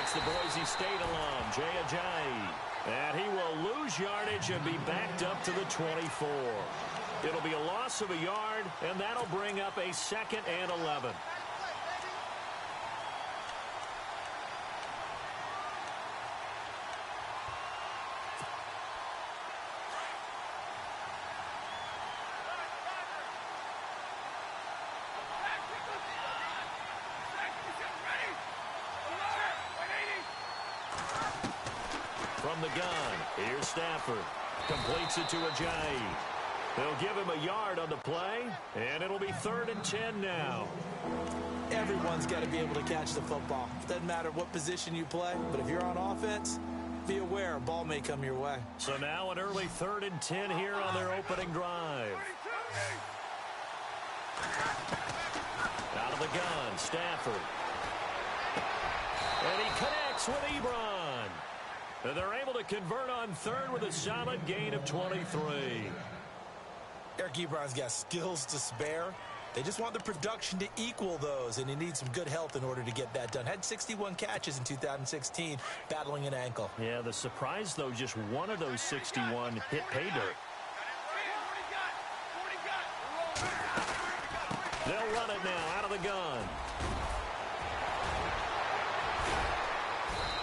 It's the Boise State alum, Jay Ajayi. And he will lose yardage and be backed up to the 24. It'll be a loss of a yard, and that'll bring up a 2nd and 11. From the gun, here's Stafford. Completes it to Ajayi. They'll give him a yard on the play, and it'll be 3rd and 10 now. Everyone's got to be able to catch the football. Doesn't matter what position you play, but if you're on offense, be aware a ball may come your way. So now an early 3rd and 10 here on their opening drive. Out of the gun, Stafford. And he connects with Ebron. And they're able to convert on 3rd with a solid gain of 23. Eric Ebron's got skills to spare. They just want the production to equal those, and he needs some good health in order to get that done. Had 61 catches in 2016, battling an ankle. Yeah, the surprise, though, just one of those 61 hit pay dirt. They'll run it now out of the gun.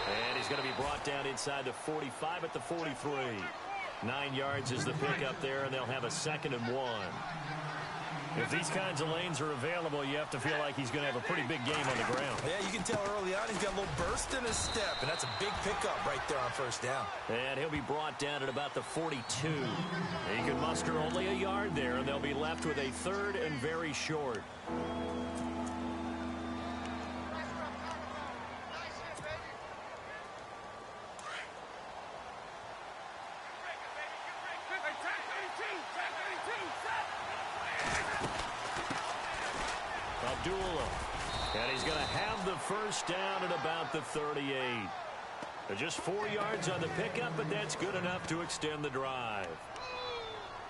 And he's going to be brought down inside the 45 at the 43. 9 yards is the pickup there, and they'll have a 2nd and 1. If these kinds of lanes are available, you have to feel like he's going to have a pretty big game on the ground. Yeah, you can tell early on he's got a little burst in his step, and that's a big pickup right there on 1st down. And he'll be brought down at about the 42. He can muster only a yard there, and they'll be left with a 3rd and very short. And he's going to have the 1st down at about the 38. Just 4 yards on the pickup, but that's good enough to extend the drive.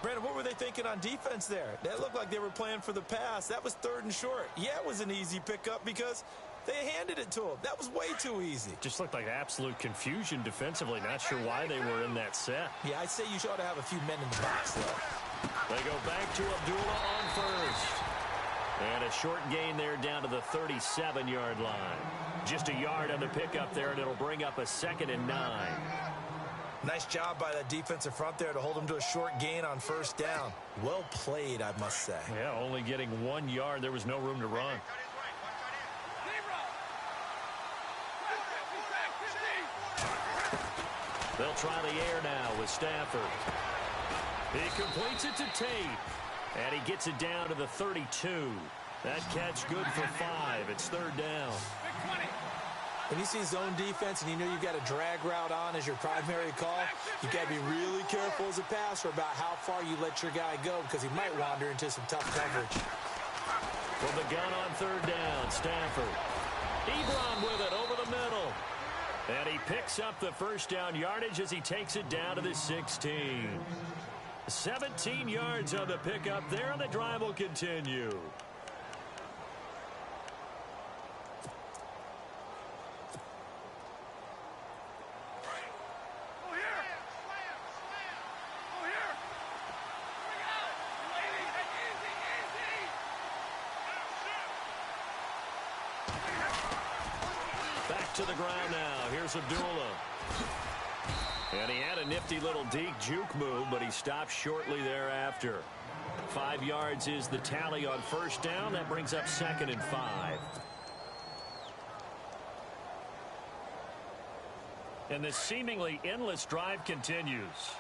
Brandon, what were they thinking on defense there? That looked like they were playing for the pass. That was 3rd and short. Yeah, it was an easy pickup because they handed it to him. That was way too easy. Just looked like absolute confusion defensively. Not sure why they were in that set. Yeah, I'd say you ought to have a few men in the box, though. They go back to Abdullah on 1st. And a short gain there down to the 37-yard line. Just a yard on the pickup there, and it'll bring up a 2nd and 9. Nice job by that defensive front there to hold him to a short gain on 1st down. Well played, I must say. Yeah, only getting 1 yard. There was no room to run. They'll try the air now with Stafford. He completes it to Tate. And he gets it down to the 32. That catch good for 5. It's 3rd down. When you see zone defense and you know you've got a drag route on as your primary call, you've got to be really careful as a passer about how far you let your guy go because he might wander into some tough coverage. From the gun on 3rd down, Stafford. Ebron with it over the middle. And he picks up the 1st down yardage as he takes it down to the 16. 17 yards on the pickup there, and the drive will continue. Back to the ground now. Here's Abdullah. And he had a nifty little deke juke move, but he stopped shortly thereafter. 5 yards is the tally on 1st down. That brings up 2nd and 5. And this seemingly endless drive continues.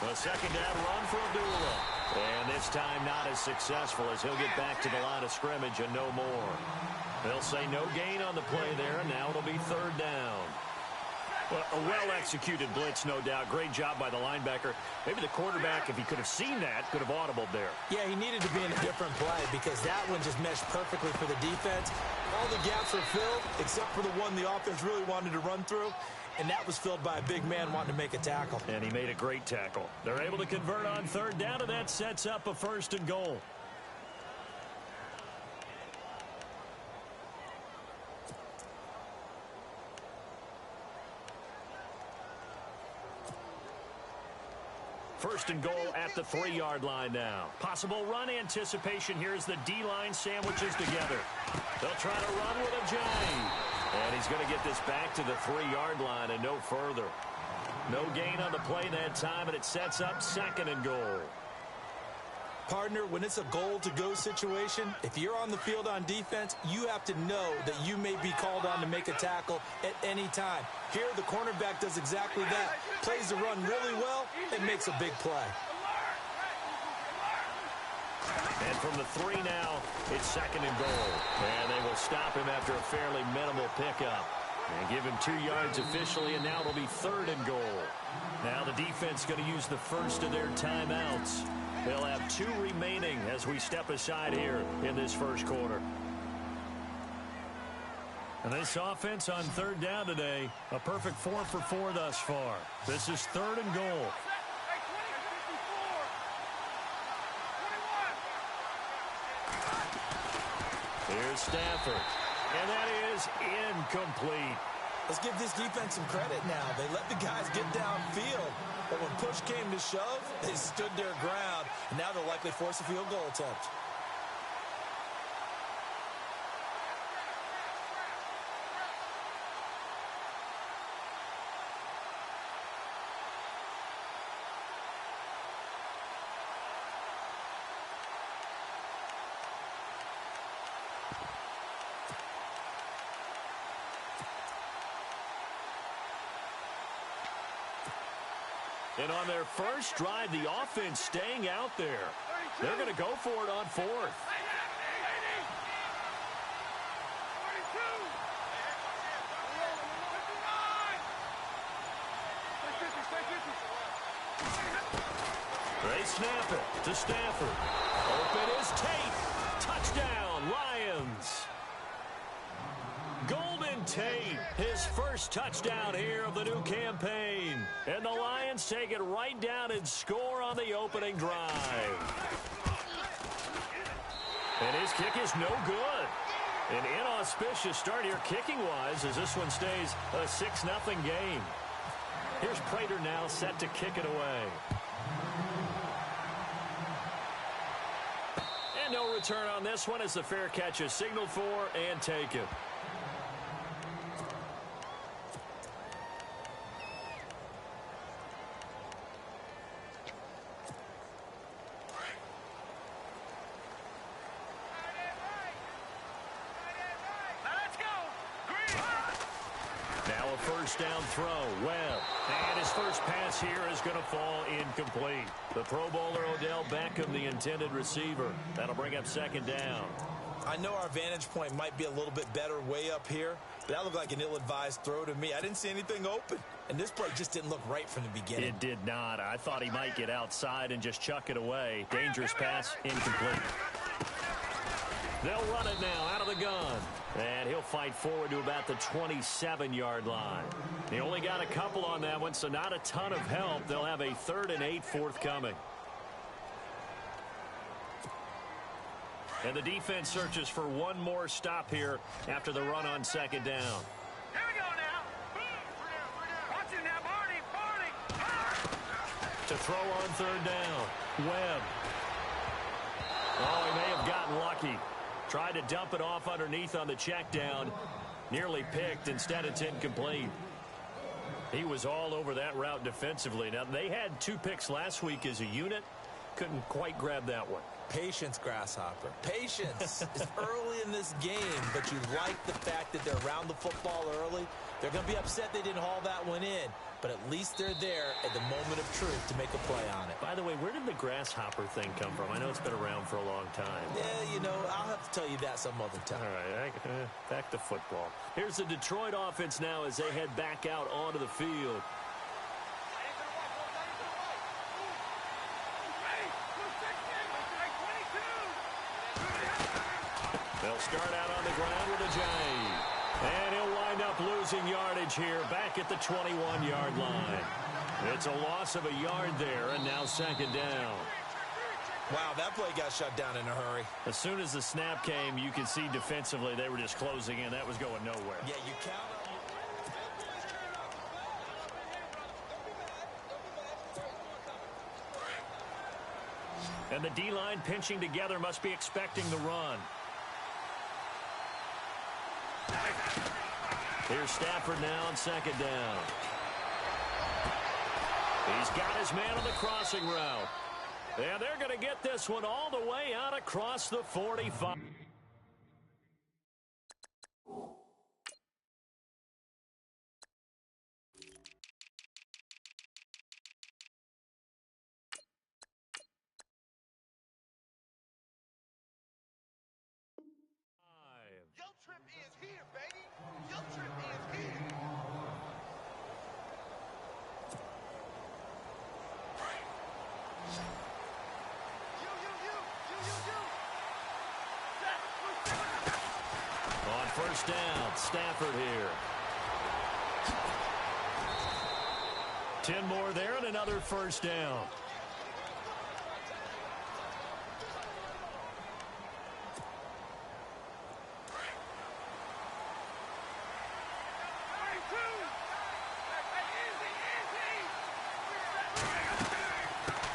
A 2nd down run for Abdullah. And this time not as successful as he'll get back to the line of scrimmage and no more. They'll say no gain on the play there, and now it'll be 3rd down. Well, a well-executed blitz, no doubt. Great job by the linebacker. Maybe the quarterback, if he could have seen that, could have audibled there. Yeah, he needed to be in a different play because that one just meshed perfectly for the defense. All the gaps were filled except for the one the offense really wanted to run through, and that was filled by a big man wanting to make a tackle. And he made a great tackle. They're able to convert on 3rd down, and that sets up a 1st and goal. First and goal at the 3-yard line now. Possible run anticipation here as the D-line sandwiches together. They'll try to run with a J. And he's going to get this back to the 3-yard line and no further. No gain on the play that time, and it sets up second and goal. Partner, when it's a goal-to-go situation, if you're on the field on defense, you have to know that you may be called on to make a tackle at any time. Here, the cornerback does exactly that. Plays the run really well and makes a big play. And from the 3 now, it's second and goal. And they will stop him after a fairly minimal pickup. And give him 2 yards officially, and now it'll be third and goal. Now the defense going to use the first of their timeouts. They'll have 2 remaining as we step aside here in this first quarter. And this offense on third down today, a perfect 4 for 4 thus far. This is third and goal. Here's Stafford. And that is incomplete. Let's give this defense some credit now. They let the guys get downfield. But when push came to shove, they stood their ground. And now they'll likely force a field goal attempt. And on their first drive, the offense staying out there. They're going to go for it on 4th. They snap it to Stafford. Open is Tate. Touchdown, Lions. Golden Tate, his first touchdown here of the new campaign. And the Lions take it right down and score on the opening drive. And his kick is no good. An inauspicious start here kicking-wise as this one stays a 6-0 game. Here's Prater now set to kick it away. And no return on this one as the fair catch is signaled for and taken. First down throw, Webb. And his first pass here is going to fall incomplete. The Pro Bowler Odell Beckham, the intended receiver. That'll bring up second down. I know our vantage point might be a little bit better way up here, but that looked like an ill-advised throw to me. I didn't see anything open, and this play just didn't look right from the beginning. It did not. I thought he might get outside and just chuck it away. Dangerous pass, incomplete. They'll run it now out of the gun. And he'll fight forward to about the 27-yard line. He only got a couple on that one, so not a ton of help. They'll have a 3rd and 8 forthcoming. And the defense searches for one more stop here after the run on second down. Here we go now. Watch it now, Barney. To throw on third down, Webb. Oh, he may have gotten lucky. Tried to dump it off underneath on the check down. Nearly picked. Instead, it's incomplete. He was all over that route defensively. Now, they had 2 picks last week as a unit. Couldn't quite grab that one. Patience, Grasshopper. Patience. It's early in this game, but you like the fact that they're around the football early. They're going to be upset they didn't haul that one in, but at least they're there at the moment of truth to make a play on it. By the way, where did the grasshopper thing come from? I know it's been around for a long time. Yeah, you know, I'll have to tell you that some other time. All right, back to football. Here's the Detroit offense now as they head back out onto the field. They'll start out on the ground with a J. And he'll wind up losing yardage here back at the 21-yard line. It's a loss of a yard there, and now second down. Wow, that play got shut down in a hurry. As soon as the snap came, you could see defensively they were just closing in. That was going nowhere. Yeah, you count on And the D-line pinching together must be expecting the run. Here's Stafford now on second down. He's got his man on the crossing route. And they're going to get this one all the way out across the 45. Your trip is here, baby. Your trip is here. On first down, Stafford here. 10 more there and another first down.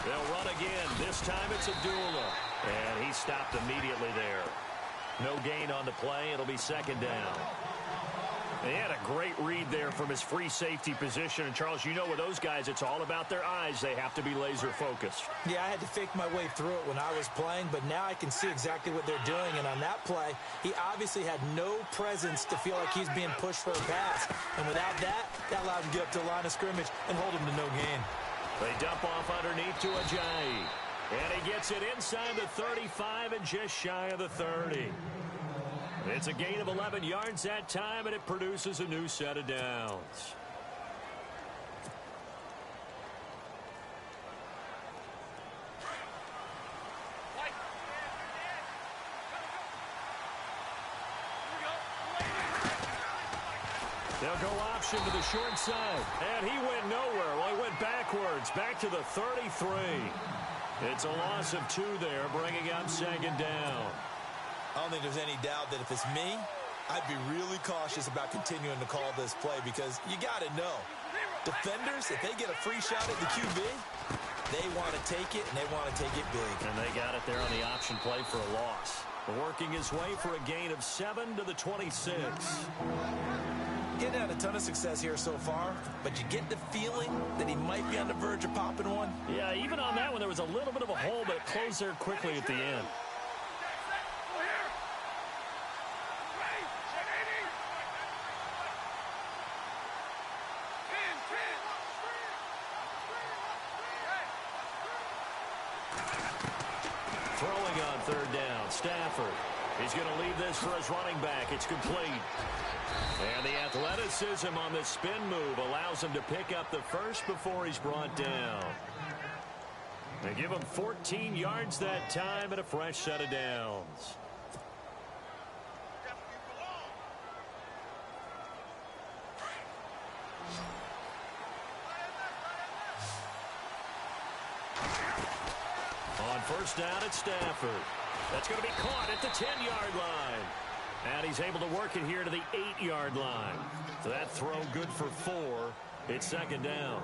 They'll run again. This time it's Abdullah. And he stopped immediately there. No gain on the play. It'll be second down. He had a great read there from his free safety position. And, Charles, you know with those guys, it's all about their eyes. They have to be laser-focused. Yeah, I had to fake my way through it when I was playing, but now I can see exactly what they're doing. And on that play, he obviously had no presence to feel like he's being pushed for a pass. And without that, that allowed him to get up to the line of scrimmage and hold him to no gain. They dump off underneath to Ajayi. And he gets it inside the 35 and just shy of the 30. It's a gain of 11 yards that time, and it produces a new set of downs. They'll go option to the short side. And he went nowhere. Well, he went backwards, back to the 33. It's a loss of 2 there, bringing up second down. I don't think there's any doubt that if it's me, I'd be really cautious about continuing to call this play because you got to know, defenders, if they get a free shot at the QB, they want to take it, and they want to take it big. And they got it there on the option play for a loss. Working his way for a gain of 7 to the 26. Getting had a ton of success here so far, but you get the feeling that he might be on the verge of popping one. Yeah, even on that one, there was a little bit of a hole, but it closed there quickly at the end. Throwing on third down, Stafford. He's going to leave this for his running back. It's complete. And the athleticism on the spin move allows him to pick up the first before he's brought down. They give him 14 yards that time and a fresh set of downs. On first down, it's Stafford. That's going to be caught at the 10-yard line. And he's able to work it here to the 8-yard line. So that throw good for 4. It's second down.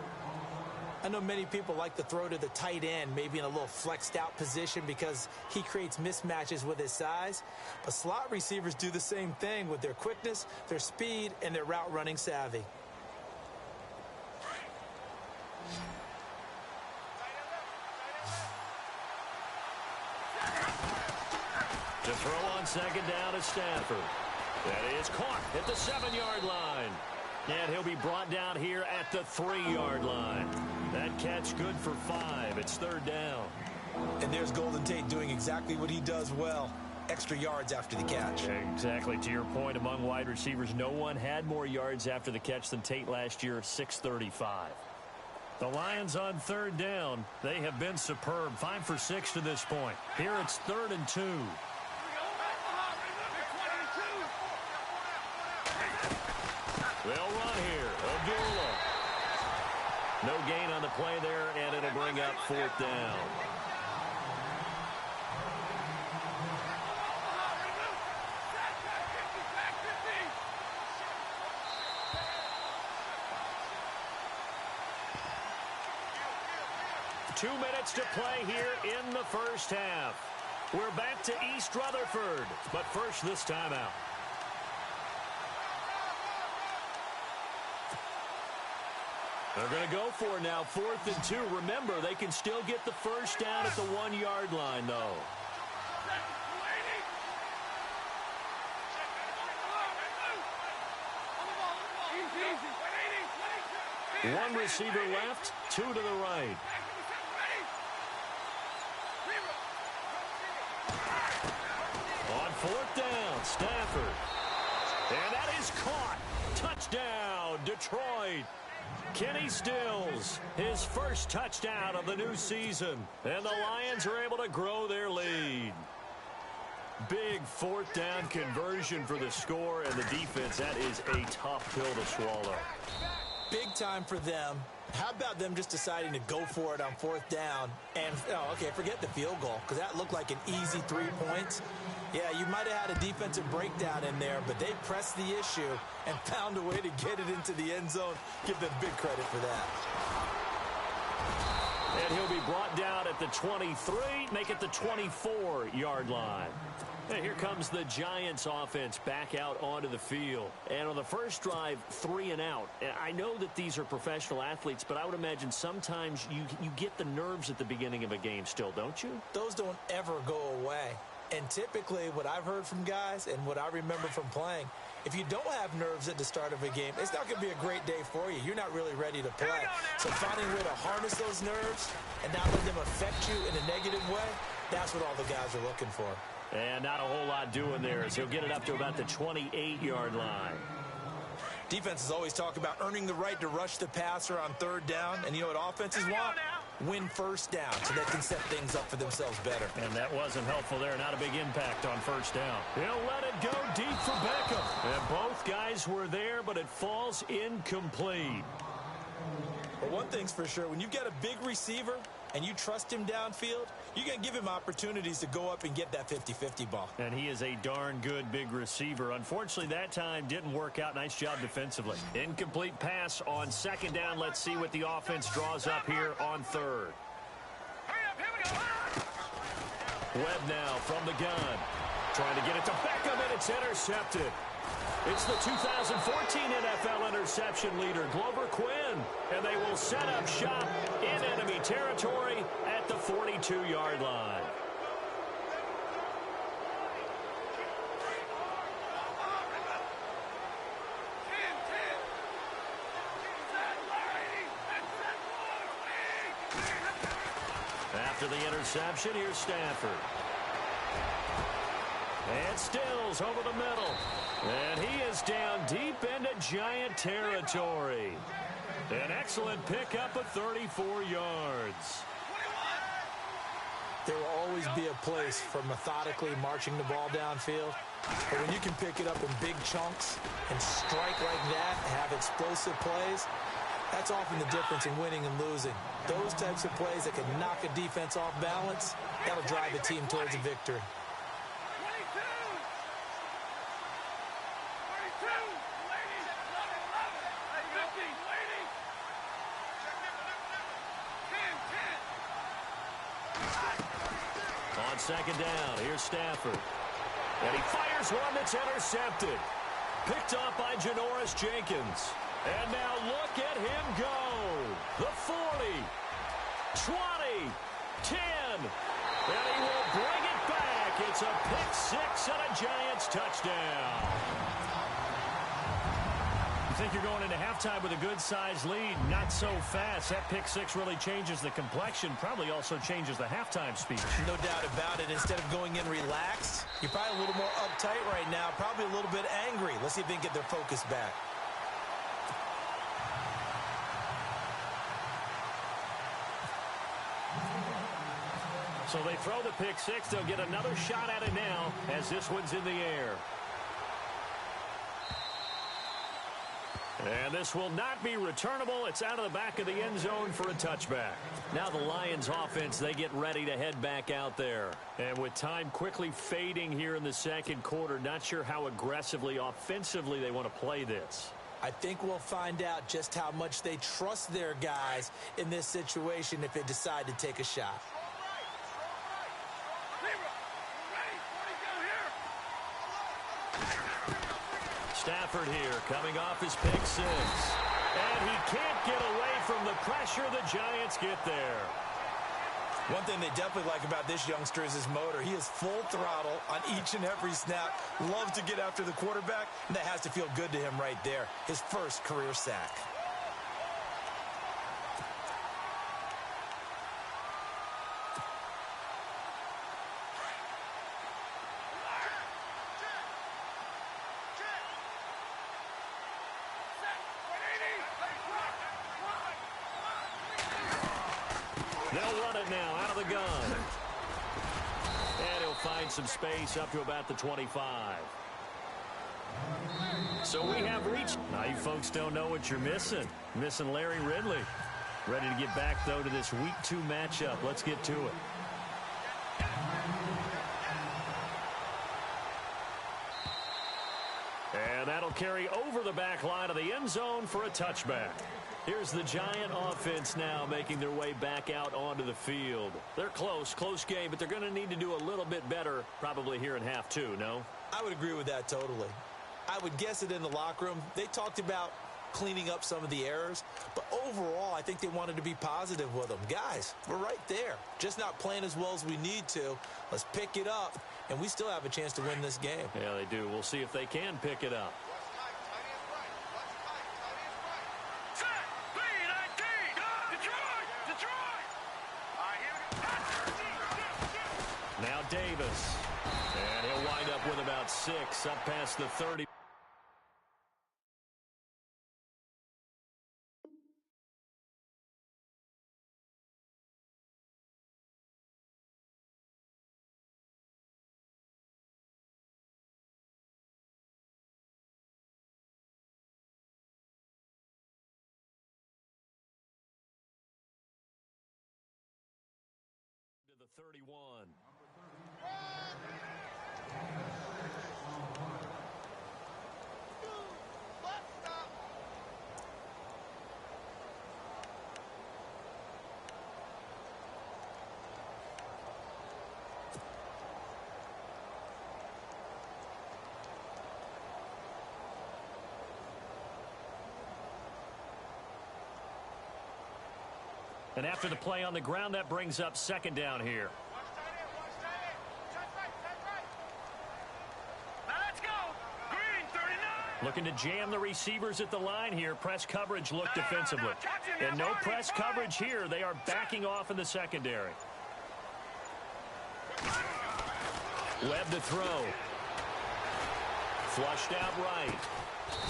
I know many people like to throw to the tight end, maybe in a little flexed out position because he creates mismatches with his size. But slot receivers do the same thing with their quickness, their speed, and their route running savvy. To throw on second down is Stafford. That is caught at the 7-yard line. And he'll be brought down here at the 3-yard line. That catch good for 5. It's third down. And there's Golden Tate doing exactly what he does well. Extra yards after the catch. Exactly. To your point, among wide receivers, no one had more yards after the catch than Tate last year, 635. The Lions on third down. They have been superb. 5 for 6 to this point. Here it's 3rd and 2. They'll run here. Abdullah. No gain on the play there, and it'll bring up 4th down. 2 minutes to play here in the first half. We're back to East Rutherford, but first this timeout. They're going to go for it now, 4th and 2. Remember, they can still get the first down at the 1-yard line, though. One receiver left, 2 to the right. On 4th down, Stafford. And that is caught. Touchdown, Detroit. Kenny Stills, his first touchdown of the new season. And the Lions are able to grow their lead. Big 4th down conversion for the score, and the defense, that is a tough pill to swallow. Big time for them. How about them just deciding to go for it on 4th down? And, okay, forget the field goal, because that looked like an easy 3 points. Yeah, you might have had a defensive breakdown in there, but they pressed the issue and found a way to get it into the end zone. Give them big credit for that. And he'll be brought down at the 23, make it the 24-yard line. And here comes the Giants offense back out onto the field. And on the first drive, 3 and out. And I know that these are professional athletes, but I would imagine sometimes you get the nerves at the beginning of a game still, don't you? Those don't ever go away. And typically what I've heard from guys and what I remember from playing, if you don't have nerves at the start of a game, it's not going to be a great day for you. You're not really ready to play. So finding a way to harness those nerves and not let them affect you in a negative way, that's what all the guys are looking for. And not a whole lot doing there as he'll get it up to about the 28-yard line. Defenses always talk about earning the right to rush the passer on 3rd down. And you know what offenses want? Win 1st down so they can set things up for themselves better. And that wasn't helpful there. Not a big impact on 1st down. He'll let it go deep for Beckham. And both guys were there, but it falls incomplete. But one thing's for sure, when you've got a big receiver and you trust him downfield, you're going to give him opportunities to go up and get that 50-50 ball. And he is a darn good big receiver. Unfortunately, that time didn't work out. Nice job defensively. Incomplete pass on 2nd down. Let's see what the offense draws up here on 3rd. Webb now from the gun. Trying to get it to Beckham, and it's intercepted. It's the 2014 NFL interception leader, Glover Quinn. And they will set up shop in enemy territory at the 42-yard line. After the interception, here's Stafford. And Stills over the middle. And he is down deep into Giant territory. An excellent pickup of 34 yards. There will always be a place for methodically marching the ball downfield. But when you can pick it up in big chunks and strike like that and have explosive plays, that's often the difference in winning and losing. Those types of plays that can knock a defense off balance, that'll drive a team towards a victory. On 2nd down, here's Stafford. And he fires one that's intercepted. Picked off by Janoris Jenkins. And now look at him go. The 40, 20, 10. And he will bring it back. It's a pick 6 and a Giants touchdown. You think you're going into halftime with a good-sized lead, not so fast. That pick 6 really changes the complexion, probably also changes the halftime speech. No doubt about it. Instead of going in relaxed, you're probably a little more uptight right now, probably a little bit angry. Let's see if they can get their focus back. So they throw the pick 6. They'll get another shot at it now as this one's in the air. And this will not be returnable. It's out of the back of the end zone for a touchback. Now the Lions offense, they get ready to head back out there. And with time quickly fading here in the 2nd quarter, not sure how aggressively, offensively they want to play this. I think we'll find out just how much they trust their guys in this situation if they decide to take a shot. Stafford here coming off his pick six. And he can't get away from the pressure. The Giants get there. One thing they definitely like about this youngster is his motor. He is full throttle on each and every snap. Loves to get after the quarterback, and that has to feel good to him right there. His first career sack. They'll run it now out of the gun. And he'll find some space up to about the 25. So we have reached. Now you folks don't know what you're missing. Missing Larry Ridley. Ready to get back, though, to this Week 2 matchup. Let's get to it. And that'll carry over the back line of the end zone for a touchback. Here's the Giant offense now making their way back out onto the field. They're close game, but they're going to need to do a little bit better probably here in half two, no? I would agree with that totally. I would guess it in the locker room. They talked about cleaning up some of the errors, but overall, I think they wanted to be positive with them. Guys, we're right there. Just not playing as well as we need to. Let's pick it up, and we still have a chance to win this game. Yeah, they do. We'll see if they can pick it up. Now Davis. And he'll wind up with about 6 up past the 30. To the 31. And after the play on the ground, that brings up second down here. Looking to jam the receivers at the line here. Press coverage look defensively. And no press coverage here. They are backing off in the secondary. Webb to throw. Flushed out right.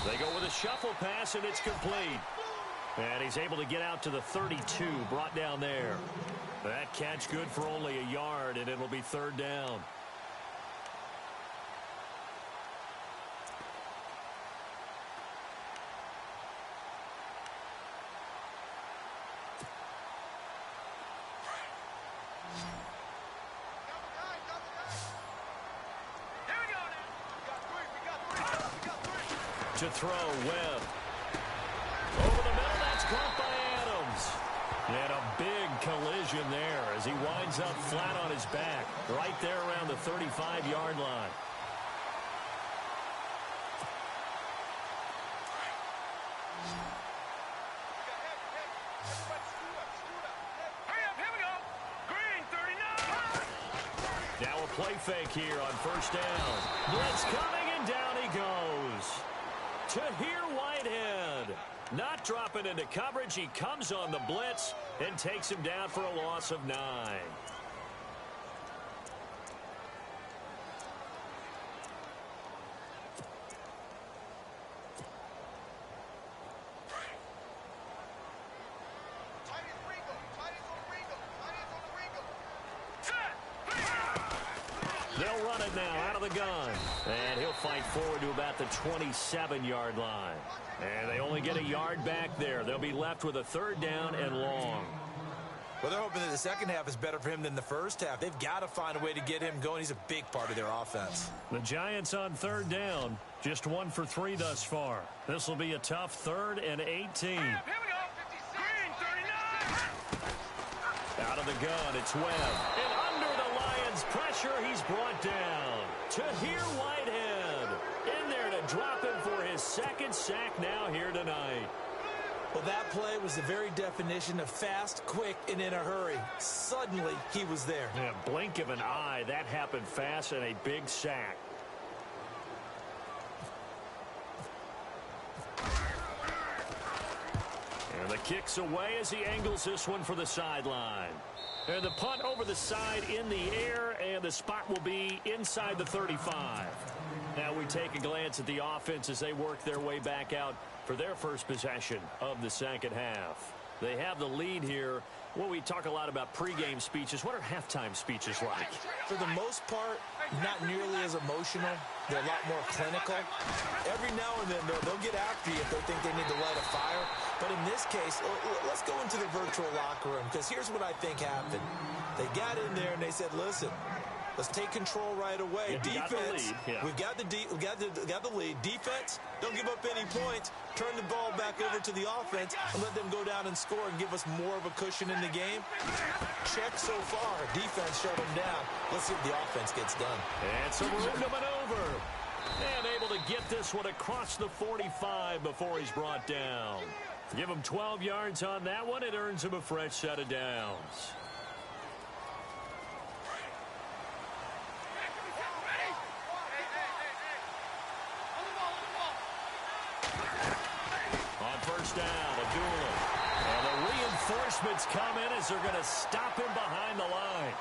They go with a shuffle pass, and it's complete. And he's able to get out to the 32, brought down there. That catch good for only a yard, and it'll be third down. To throw, Webb. Over the middle, that's caught by Adams. And a big collision there as he winds up flat on his back, right there around the 35-yard line. Now a play fake here on first down. Blitz coming, and down he goes. Tahir Whitehead. Not dropping into coverage. He comes on the blitz and takes him down for a loss of 9. They'll run it now out of the gun. And he'll fight forward to about the 27-yard line. And they only get a yard back there. They'll be left with a third down and long. Well, they're hoping that the second half is better for him than the first half. They've got to find a way to get him going. He's a big part of their offense. The Giants on third down. Just 1 for 3 thus far. This will be a tough 3rd and 18. Here we go. 56. Green, 39. Out of the gun, it's Webb. And under the Lions' pressure, he's brought down. Tahir Whitehead in there to drop him for his 2nd sack now here tonight. Well, that play was the very definition of fast, quick, and in a hurry. Suddenly, he was there. Yeah, blink of an eye, that happened fast and a big sack. And the kick's away as he angles this one for the sideline. And the punt over the side in the air, and the spot will be inside the 35. Now we take a glance at the offense as they work their way back out for their first possession of the second half. They have the lead here. Well, we talk a lot about pregame speeches. What are halftime speeches like? For the most part, not nearly as emotional. They're a lot more clinical. Every now and then, they'll get after you if they think they need to light a fire. But in this case, let's go into the virtual locker room, because here's what I think happened. They got in there and they said, listen, let's take control right away. Yeah, defense, yeah. we've got the lead. Defense, don't give up any points. Turn the ball back over to the offense and let them go down and score and give us more of a cushion in the game. Check so far. Defense shut them down. Let's see if the offense gets done. And some room to maneuver. And able to get this one across the 45 before he's brought down. Give him 12 yards on that one. It earns him a fresh set of downs. On first down, Abdullah. And the reinforcements come in as they're going to stop him behind the line.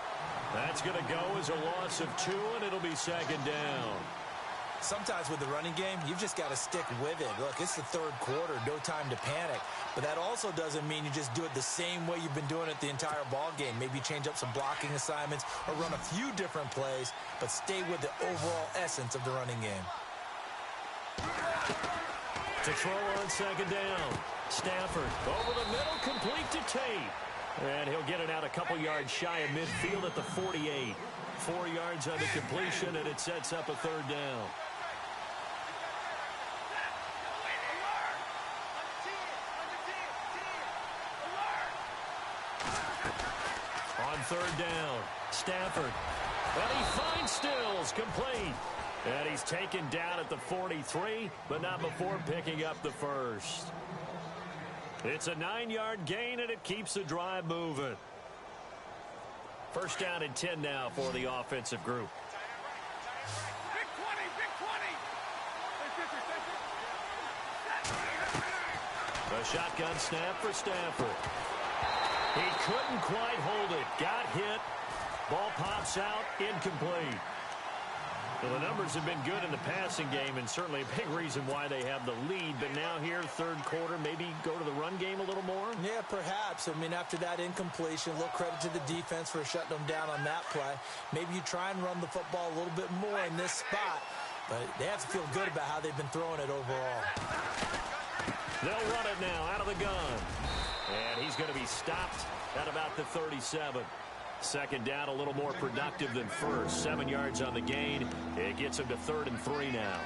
That's going to go as a loss of 2, and it'll be 2nd down. Sometimes with the running game, you've just got to stick with it. Look, it's the 3rd quarter, no time to panic. But that also doesn't mean you just do it the same way you've been doing it the entire ball game. Maybe change up some blocking assignments or run a few different plays, but stay with the overall essence of the running game. To throw on 2nd down. Stafford over the middle, complete to Tate. And he'll get it out a couple yards shy of midfield at the 48. 4 yards on the completion, and it sets up a 3rd down. On 3rd down, Stafford. And he finds Stills, complete. And he's taken down at the 43, but not before picking up the 1st. It's a 9-yard gain, and it keeps the drive moving. 1st down and 10 now for the offensive group. Big 20, big 20. A shotgun snap for Stafford. He couldn't quite hold it. Got hit. Ball pops out, incomplete. Well, the numbers have been good in the passing game, and certainly a big reason why they have the lead. But now here, 3rd quarter, maybe go to the run game a little more? Yeah, perhaps. I mean, after that incompletion, a little credit to the defense for shutting them down on that play. Maybe you try and run the football a little bit more in this spot, but they have to feel good about how they've been throwing it overall. They'll run it now out of the gun. And he's going to be stopped at about the 37. 2nd down, a little more productive than 1st. 7 yards on the gain. It gets him to 3rd and 3 now.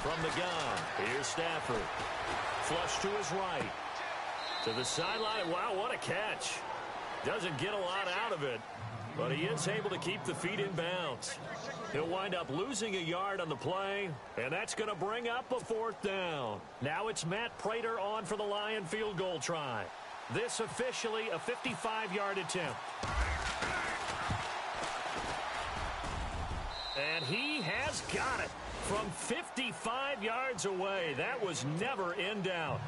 From the gun, here's Stafford. Flush to his right. To the sideline. Wow, what a catch. Doesn't get a lot out of it, but he is able to keep the feet in bounds. He'll wind up losing a yard on the play, and that's going to bring up a 4th down. Now it's Matt Prater on for the Lion field goal try. This officially a 55-yard attempt. And he has got it from 55 yards away. That was never in doubt.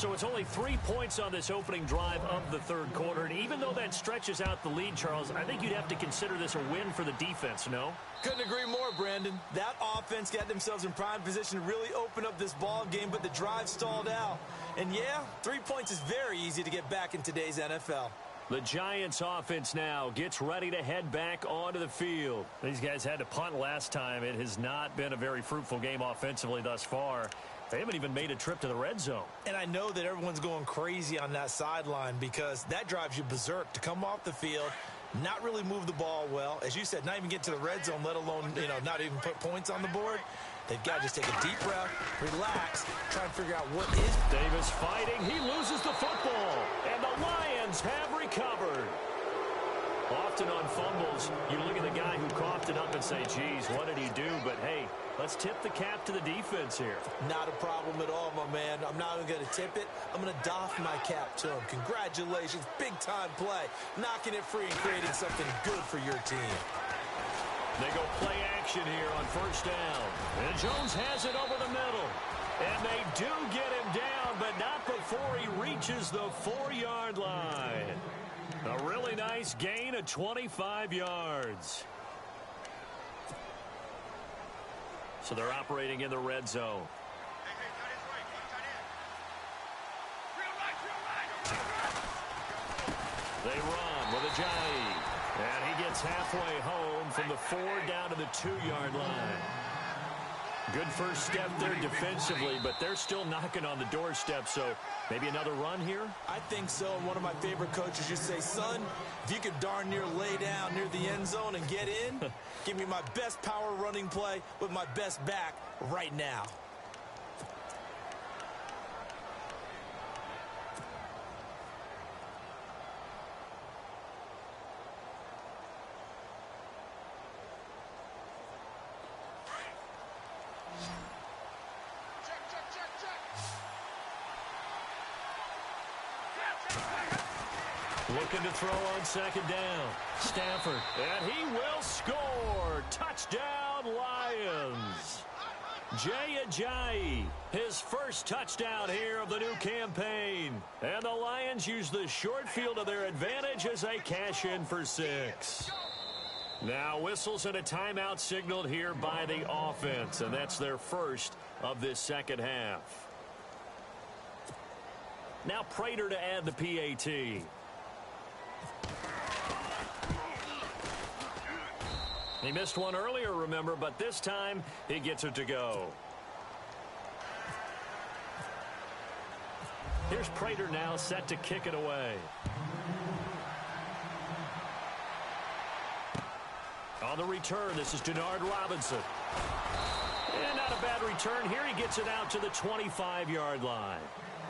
So it's only 3 points on this opening drive of the third quarter. And even though that stretches out the lead, Charles, I think you'd have to consider this a win for the defense, no? Couldn't agree more, Brandon. That offense got themselves in prime position to really open up this ball game, but the drive stalled out. And yeah, 3 points is very easy to get back in today's NFL. The Giants offense now gets ready to head back onto the field. These guys had to punt last time. It has not been a very fruitful game offensively thus far. They haven't even made a trip to the red zone. And I know that everyone's going crazy on that sideline because that drives you berserk to come off the field, not really move the ball well. As you said, not even get to the red zone, let alone, not even put points on the board. They've got to just take a deep breath, relax, try and figure out what is. Davis fighting. He loses the football. And the Lions have recovered. Often on fumbles, you look at the guy who coughed it up and say, geez, what did he do? But, hey, let's tip the cap to the defense here. Not a problem at all, my man. I'm not even going to tip it. I'm going to doff my cap to him. Congratulations. Big-time play. Knocking it free and creating something good for your team. They go play action here on first down. And Jones has it over the middle. And they do get him down, but not before he reaches the 4-yard line. A really nice gain of 25 yards. So they're operating in the red zone. They run with Ajayi. And he gets halfway home from the 4 down to the 2-yard line. Good first step there defensively, but they're still knocking on the doorstep, so maybe another run here? I think so, and one of my favorite coaches used to say, son, if you could darn near lay down near the end zone and get in, give me my best power running play with my best back right now. Looking to throw on second down. Stafford, and he will score. Touchdown, Lions. Jay Ajayi, his first touchdown here of the new campaign. And the Lions use the short field to their advantage as they cash in for 6. Now whistles and a timeout signaled here by the offense, and that's their first of this second half. Now Prater to add the PAT. He missed one earlier, remember, but this time he gets it to go. Here's Prater now set to kick it away. On the return, this is Denard Robinson. And not a bad return here. He gets it out to the 25-yard line.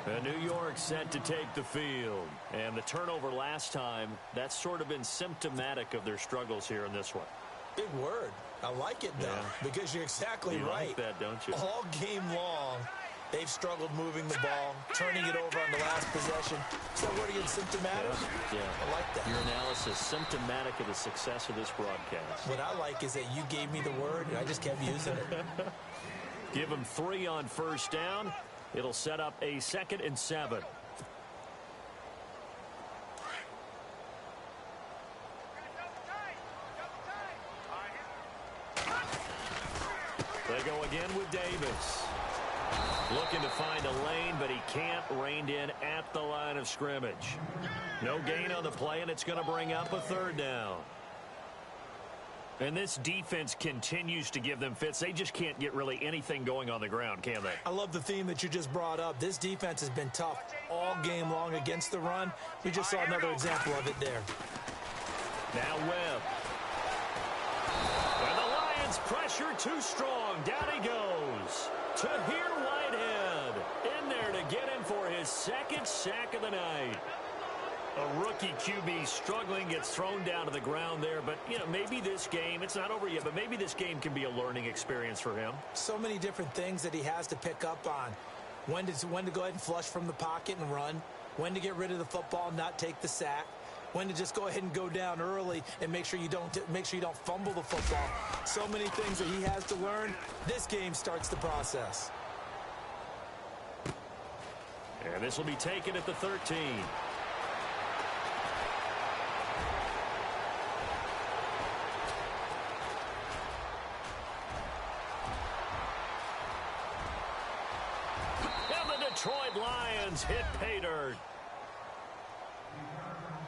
And New York set to take the field. And the turnover last time, that's sort of been symptomatic of their struggles here in this one. Big word. I like it, though, because you're exactly right. You like that, don't you? All game long, they've struggled moving the ball, turning it over on the last possession. Is that word again, symptomatic? Yeah. I like that. Your analysis, symptomatic of the success of this broadcast. What I like is that you gave me the word, and I just kept using it. Give them 3 on first down. It'll set up a 2nd and 7. They go again with Davis. Looking to find a lane, but he can't. Reined in at the line of scrimmage. No gain on the play, and it's going to bring up a 3rd down. And this defense continues to give them fits. They just can't get really anything going on the ground, can they? I love the theme that you just brought up. This defense has been tough all game long against the run. We just saw another example of it there. Now Webb. And the Lions pressure too strong. Down he goes. Tahir Whitehead in there to get him for his 2nd sack of the night. A rookie QB struggling, gets thrown down to the ground there. But, maybe this game, it's not over yet, but maybe this game can be a learning experience for him. So many different things that he has to pick up on. When to go ahead and flush from the pocket and run. When to get rid of the football, not take the sack. When to just go ahead and go down early and make sure you don't fumble the football. So many things that he has to learn. This game starts the process. And this will be taken at the 13. And the Detroit Lions hit pay dirt.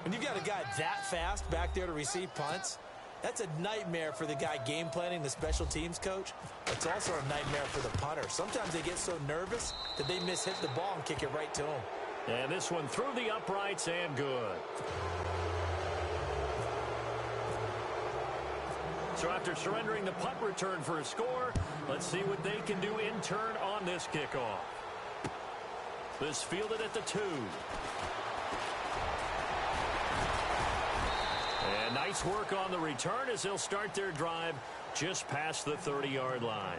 When you've got a guy that fast back there to receive punts, that's a nightmare for the guy game planning, the special teams coach. It's also a nightmare for the punter. Sometimes they get so nervous that they mishit the ball and kick it right to him. And this one through the uprights and good. So after surrendering the punt return for a score, let's see what they can do in turn on this kickoff. This fielded at the 2. And nice work on the return as they'll start their drive just past the 30-yard line.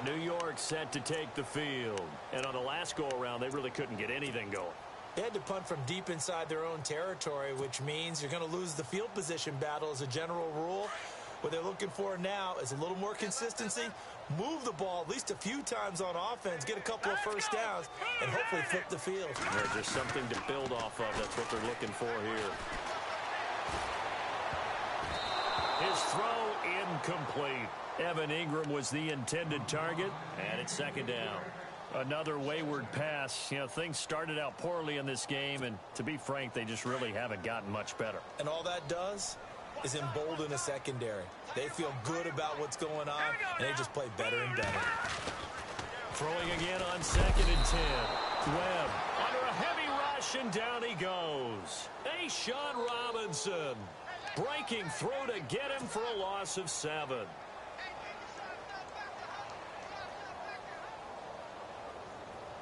New York set to take the field. And on the last go-around, they really couldn't get anything going. They had to punt from deep inside their own territory, which means you're going to lose the field position battle as a general rule. What they're looking for now is a little more consistency, move the ball at least a few times on offense, get a couple of first downs, and hopefully flip the field. There's just something to build off of. That's what they're looking for here. His throw incomplete. Evan Ingram was the intended target, and it's second down. Another wayward pass. You know, things started out poorly in this game, and to be frank, they just really haven't gotten much better. And all that does is embolden a secondary. They feel good about what's going on, and they just play better and better. Throwing again on 2nd and 10. Webb under a heavy rush, and down he goes. Sean Robinson breaking through to get him for a loss of 7.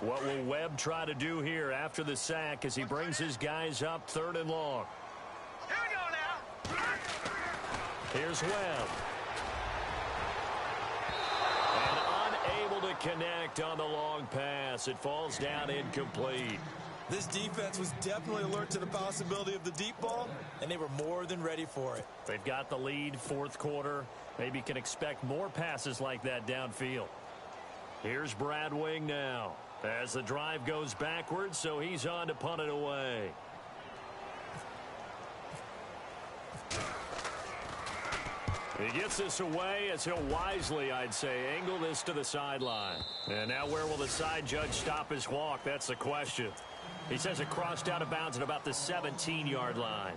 What will Webb try to do here after the sack as he brings his guys up 3rd and long? Here we go now. Here's Webb. And unable to connect on the long pass. It falls down incomplete. This defense was definitely alert to the possibility of the deep ball, and they were more than ready for it. They've got the lead, 4th quarter. Maybe can expect more passes like that downfield. Here's Brad Wing now. As the drive goes backwards, so he's on to punt it away. He gets this away as he'll wisely, I'd say, angle this to the sideline. And now where will the side judge stop his walk? That's the question. He says it crossed out of bounds at about the 17-yard line.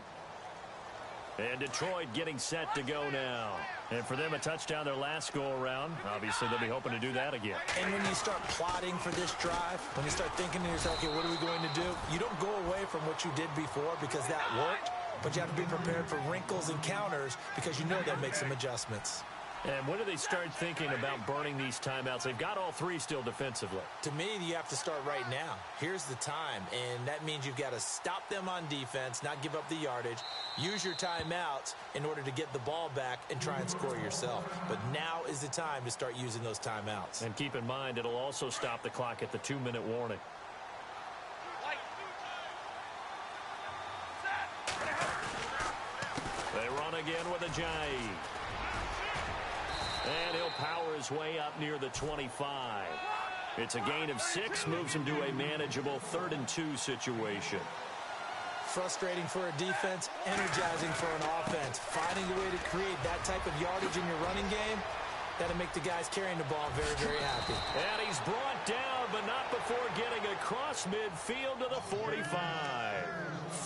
And Detroit getting set to go now. And for them, a touchdown their last go-around. Obviously, they'll be hoping to do that again. And when you start plotting for this drive, when you start thinking to yourself, okay, what are we going to do? You don't go away from what you did before because that worked, but you have to be prepared for wrinkles and counters because you know they'll make some adjustments. And when do they start thinking about burning these timeouts? They've got all 3 still defensively. To me, you have to start right now. Here's the time, and that means you've got to stop them on defense, not give up the yardage, use your timeouts in order to get the ball back and try and score yourself. But now is the time to start using those timeouts. And keep in mind, it'll also stop the clock at the 2-minute warning. They run again with Ajayi. And he'll power his way up near the 25. It's a gain of 6, moves him to a manageable 3rd and 2 situation. Frustrating for a defense, energizing for an offense. Finding a way to create that type of yardage in your running game, that'll make the guys carrying the ball very, very happy. And he's brought down, but not before getting across midfield to the 45.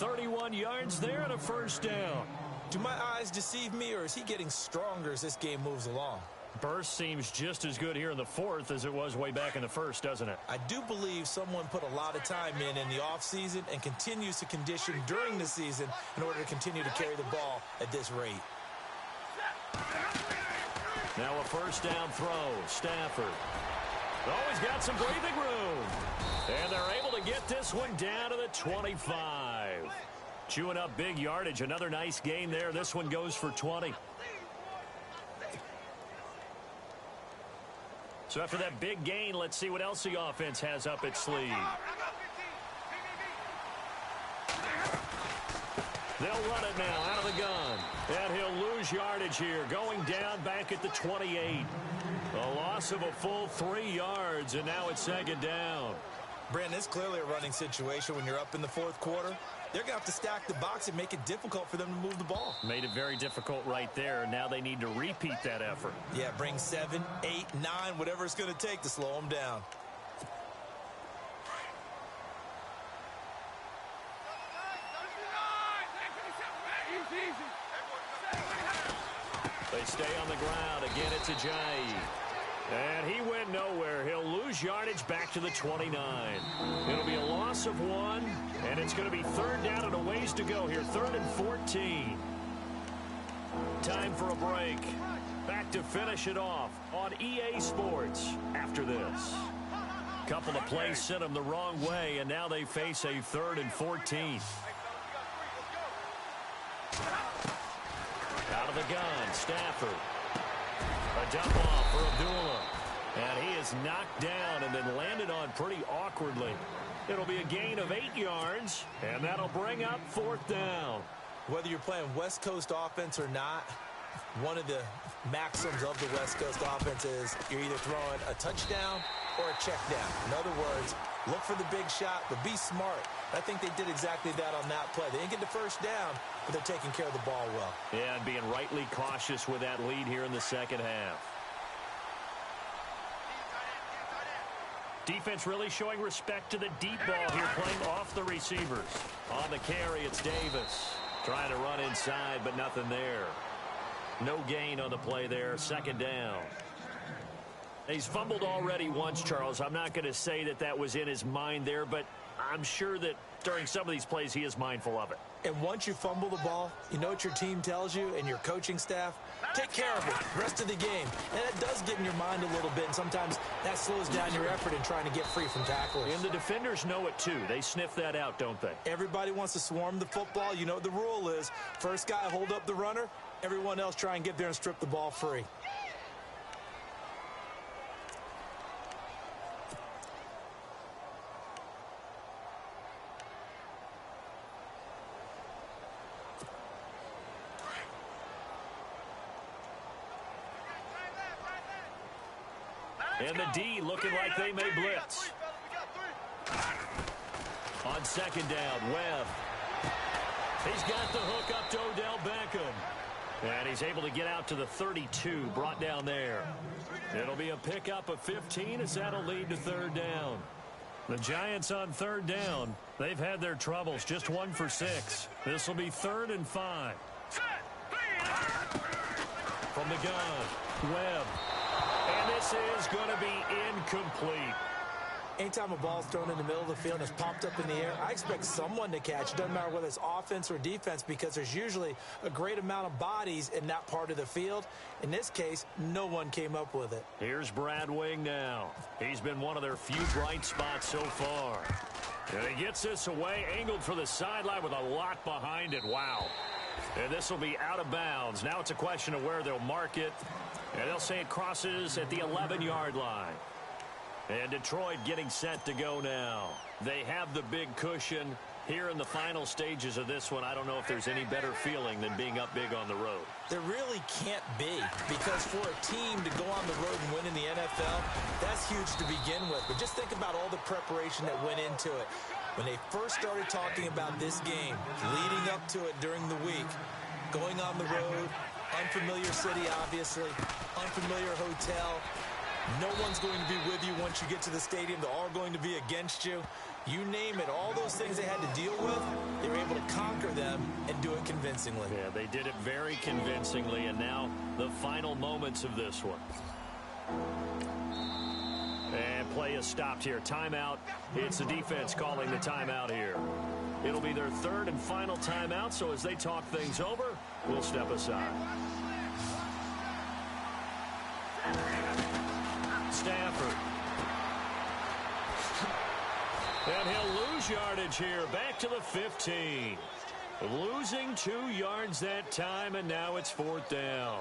31 yards there and a first down. Do my eyes deceive me, or is he getting stronger as this game moves along? Burst seems just as good here in the 4th as it was way back in the 1st, doesn't it? I do believe someone put a lot of time in the offseason and continues to condition during the season in order to continue to carry the ball at this rate. Now a first down throw. Stafford. Oh, he's got some breathing room. And they're able to get this one down to the 25. Chewing up big yardage. Another nice gain there. This one goes for 20. So after that big gain, let's see what else the offense has up its sleeve. They'll run it now out of the gun. And he'll lose yardage here. Going down back at the 28. A loss of a full 3 yards, and now it's second down. Brandon, it's clearly a running situation when you're up in the fourth quarter. They're going to have to stack the box and make it difficult for them to move the ball. Made it very difficult right there. Now they need to repeat that effort. Yeah, bring 7, 8, 9, whatever it's going to take to slow them down. They stay on the ground. Again, it's Ajayi. And he went nowhere. He'll lose yardage back to the 29. It'll be a loss of 1, and it's going to be third down and a ways to go here. 3rd and 14. Time for a break. Back to finish it off on EA Sports after this. Couple of plays sent them the wrong way, and now they face a 3rd and 14. Out of the gun, Stafford. A dump off for Abdullah. And he is knocked down and then landed on pretty awkwardly. It'll be a gain of 8 yards, and that'll bring up 4th down. Whether you're playing West Coast offense or not, one of the maxims of the West Coast offense is you're either throwing a touchdown or a check down. In other words, look for the big shot, but be smart. I think they did exactly that on that play. They didn't get the first down, but they're taking care of the ball well. Yeah, and being rightly cautious with that lead here in the second half. Defense really showing respect to the deep ball here, playing off the receivers. On the carry, it's Davis. Trying to run inside, but nothing there. No gain on the play there. 2nd down. He's fumbled already once, Charles. I'm not going to say that that was in his mind there, but I'm sure that during some of these plays he is mindful of it. And once you fumble the ball, you know what your team tells you and your coaching staff? Take care of it the rest of the game. And it does get in your mind a little bit, and sometimes that slows down your effort in trying to get free from tacklers. And the defenders know it too. They sniff that out, don't they? Everybody wants to swarm the football. You know what the rule is. First guy hold up the runner. Everyone else try and get there and strip the ball free. And the D looking like they may blitz. On 2nd down, Webb. He's got the hook up to Odell Beckham. And he's able to get out to the 32, brought down there. It'll be a pickup of 15 as that'll lead to 3rd down. The Giants on 3rd down. They've had their troubles, just 1 for 6. This will be 3rd and 5. From the gun, Webb. And this is going to be incomplete. Anytime a ball's thrown in the middle of the field and it's popped up in the air, I expect someone to catch. It doesn't matter whether it's offense or defense, because there's usually a great amount of bodies in that part of the field. In this case, no one came up with it. Here's Brad Wing now. He's been one of their few bright spots so far. And he gets this away, angled for the sideline with a lot behind it. Wow. And this will be out of bounds. Now it's a question of where they'll mark it. And they'll say it crosses at the 11-yard line. And Detroit getting set to go now. They have the big cushion here in the final stages of this one. I don't know if there's any better feeling than being up big on the road. There really can't be, because for a team to go on the road and win in the NFL, that's huge to begin with. But just think about all the preparation that went into it. When they first started talking about this game, leading up to it during the week, going on the road, unfamiliar city, obviously, unfamiliar hotel. No one's going to be with you once you get to the stadium. They're all going to be against you. You name it, all those things they had to deal with, they were able to conquer them and do it convincingly. Yeah, they did it very convincingly, and now the final moments of this one. And play is stopped here. Timeout. It's the defense calling the timeout here. It'll be their 3rd and final timeout, so as they talk things over, we'll step aside. Stafford. And he'll lose yardage here, back to the 15. Losing 2 yards that time, and now it's 4th down.